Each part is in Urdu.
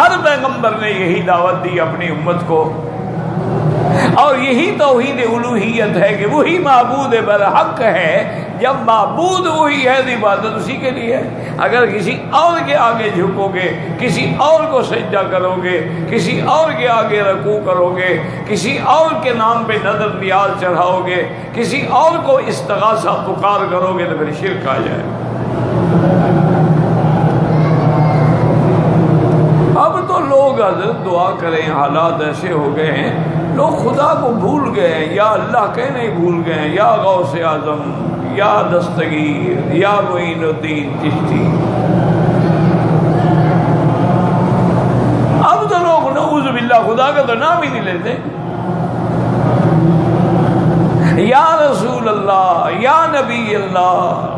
ہر پیغمبر نے یہی دعوت دی اپنی امت کو، اور یہی توحید الوہیت ہے کہ وہی معبود برحق ہے۔ جب معبود وہی ہے تو عبادت اسی کے لیے ہے۔ اگر کسی اور کے آگے جھکو گے، کسی اور کو سجدہ کرو گے، کسی اور کے آگے رکوع کرو گے، کسی اور کے نام پہ نظر نیاز چڑھاؤ گے، کسی اور کو استغاثہ پکار کرو گے تو پھر شرک آ جائے۔ اب تو لوگ حضرت دعا کریں، حالات ایسے ہو گئے ہیں، لوگ خدا کو بھول گئے ہیں، یا اللہ کہنے ہی بھول گئے ہیں، یا غوث اعظم، یا دستگیر، یا معین الدین چشتی۔ اب تو لوگ نعوذ باللہ خدا کا تو نام ہی نہیں لیتے۔ یا رسول اللہ، یا نبی اللہ۔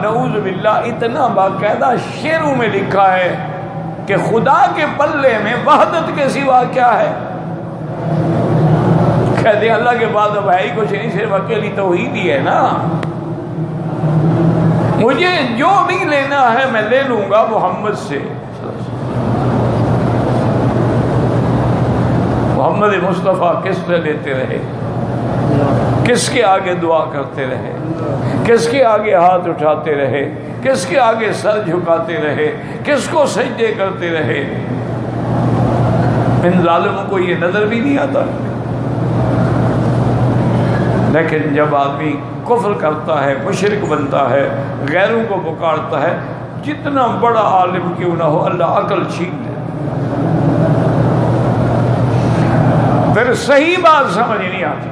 نعوذ باللہ اتنا باقاعدہ شعروں میں لکھا ہے کہ خدا کے پلے میں وحدت کے سوا کیا ہے؟ کہتے ہیں اللہ کے بعد اب ہے ہی کچھ نہیں، صرف اکیلی توحید ہی ہے نا۔ مجھے جو بھی لینا ہے میں لے لوں گا محمد سے، محمد مصطفیٰ کس سے لیتے رہے، کس کے آگے دعا کرتے رہے، کس کے آگے ہاتھ اٹھاتے رہے، کس کے آگے سر جھکاتے رہے، کس کو سجدے کرتے رہے۔ ان ظالموں کو یہ نظر بھی نہیں آتا۔ لیکن جب آدمی کفر کرتا ہے، مشرک بنتا ہے، غیروں کو پکارتا ہے، جتنا بڑا عالم کیوں نہ ہو، اللہ عقل چھین لے، پھر صحیح بات سمجھ نہیں آتی۔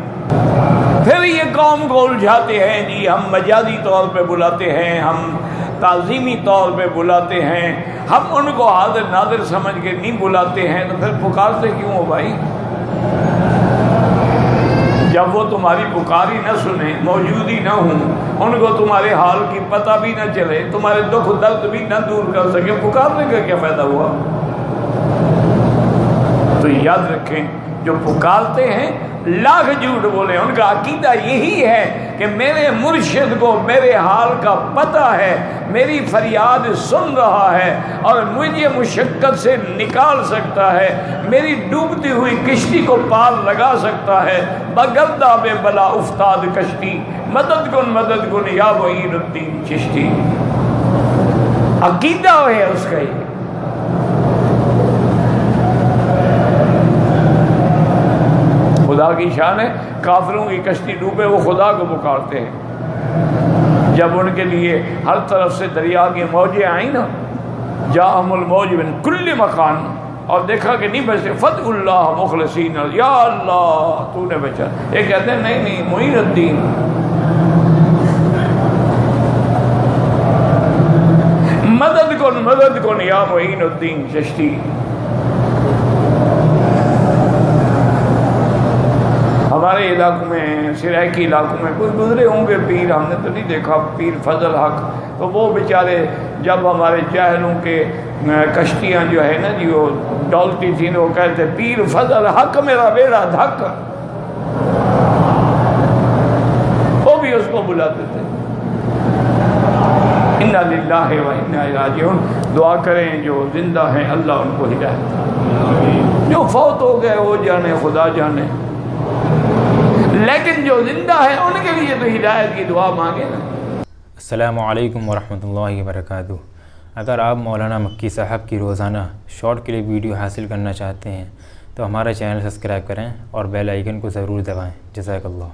پھر یہ قوم کو الجھاتے ہیں، جی ہم مجازی طور پہ بلاتے ہیں، ہم تعظیمی طور پہ بلاتے ہیں، ہم ان کو حاضر ناظر سمجھ کے نہیں بلاتے ہیں، تو پھر پکارتے کیوں ہو بھائی؟ جب وہ تمہاری پکاری نہ سنیں، موجود ہی نہ ہوں، ان کو تمہارے حال کی پتہ بھی نہ چلے، تمہارے دکھ درد بھی نہ دور کر سکے، پکارنے کا کیا فائدہ ہوا؟ تو یاد رکھیں، جو پکارتے ہیں لاکھ جھوٹ بولے، ان کا عقیدہ یہی ہے کہ میرے مرشد کو میرے حال کا پتہ ہے، میری فریاد سن رہا ہے اور مجھے مشقت سے نکال سکتا ہے، میری ڈوبتی ہوئی کشتی کو پار لگا سکتا ہے، بگردہ بے بلا افتاد کشتی، مدد کن یا معین الدین چشتی۔ عقیدہ ہے اس کا یہ۔ خدا کی شان ہے، کافروں کی کشتی ڈوبے وہ خدا کو پکارتے ہیں۔ جب ان کے لیے ہر طرف سے دریا کی موجیں آئیں نا، جاءہم الموج من کل مکان، اور دیکھا کہ نہیں بچے، فتح اللہ مخلصین، یا اللہ تو نے بچا، یہ کہتے ہیں نہیں معین الدین، مدد کن یا معین الدین چشتی۔ ہمارے علاقوں میں، سرائکی علاقوں میں کوئی گزرے ہوں گے پیر، ہم نے تو نہیں دیکھا، پیر فضل حق، تو وہ بیچارے جب ہمارے جاہلوں کے کشتیاں جو ہے نا جی وہ ڈولتی تھیں، وہ کہتے پیر فضل حق میرا بیڑا دھک، وہ بھی اس کو بلاتے تھے۔ انا للہ و انا الیہ راجعون۔ دعا کریں جو زندہ ہیں اللہ ان کو ہدایت، جو فوت ہو گئے وہ جانے، خدا جانے، لیکن جو زندہ ہے ان کے لیے تو ہدایت کی دعا مانگے نا۔ السلام علیکم ورحمۃ اللہ وبرکاتہ۔ اگر آپ مولانا مکی صاحب کی روزانہ شارٹ کلپ ویڈیو حاصل کرنا چاہتے ہیں تو ہمارا چینل سبسکرائب کریں اور بیل آئیکن کو ضرور دبائیں۔ جزاک اللہ۔